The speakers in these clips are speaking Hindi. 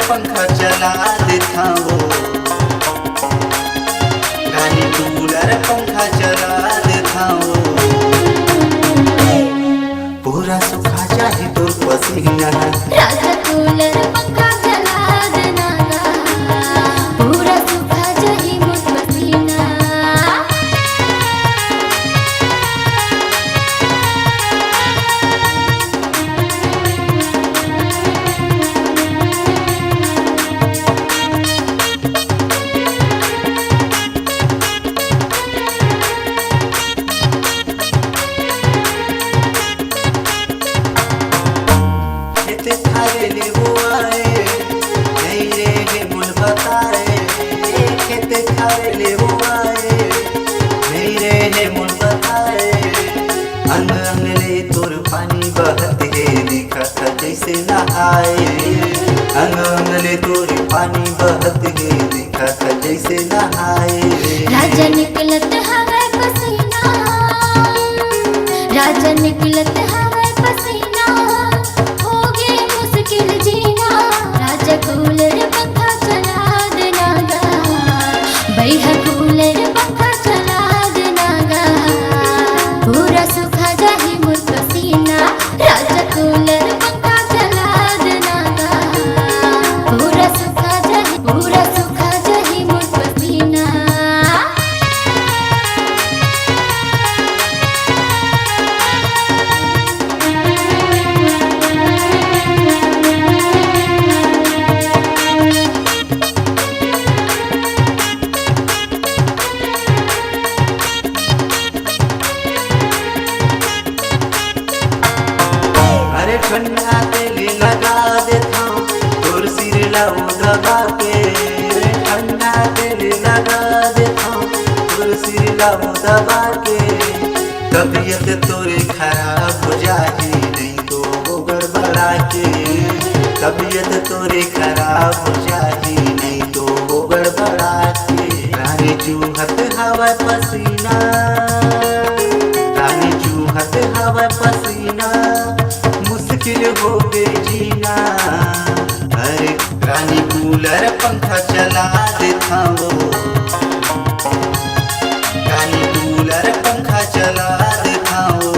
पंखा चला देता वो, रानी कूलर पंखा चला देता वो, पूरा सुखा जाए तो पसीना। राजा कूलर पंखा चला देना गा, पूरा सुखा जाए मोर पसीना। पानी बहत है दिखत जैसे नहाए, अंगले तोरे पानी बहत है दिखत जैसे नहाए। राजा निकलत हवे पसीना, राजा निकलत हवे पसीना, हो गे मुश्किल जीना। राजा कूलर पंखा चला देना गा, भैया कूलर पंखा चला देना गा, पूरा सुखा जाए मोर पसीना। राजा कूलर पंखा चला देना गा, पूरा सुखा जाए मोर पसीना। अरे ठंडा तेल लगा देता तोर सिर लाओ दबा के, ठंडा तेल लगा देता तोर सिर लाओ दबा के, तबीयत तोरे खराब हो जाए नहीं तो वो गड़बड़ा के, तबीयत तोरे खराब हो जाए नहीं तो वो गड़बड़ा के। रानी चूहत हवा पसीना, रानी चूहत हवा पसीना, मुश्किल हो गई जीना। अरे रानी कूलर पंखा चला देता वो, रानी कूलर पंखा चला देता वो,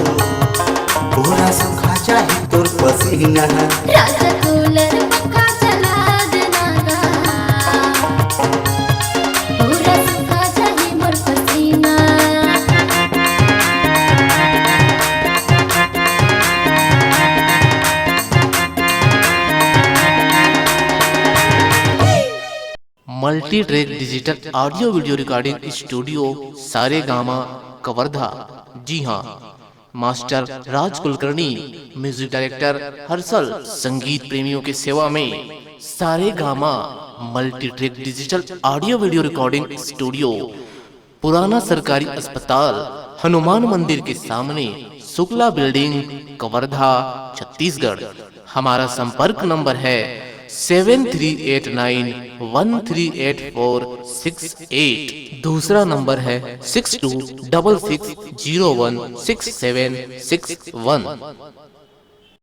पूरा सुखा जाए तोर पसीना। राजा कूलर पंखा चला देना गा, पूरा सुखा जाए मोर पसीना। Multi track digital audio video recording studio Saregama Kawardha. जी हाँ, master Raj Kulkarni, music director Harshal, संगीत प्रेमियों की सेवा में Saregama multi track digital audio video recording studio, पुराना सरकारी अस्पताल, हनुमान मंदिर के सामने, शुक्ला बिल्डिंग, कवर्धा, छत्तीसगढ़। हमारा संपर्क नंबर है 7389138468। दूसरा नंबर है 6266016761।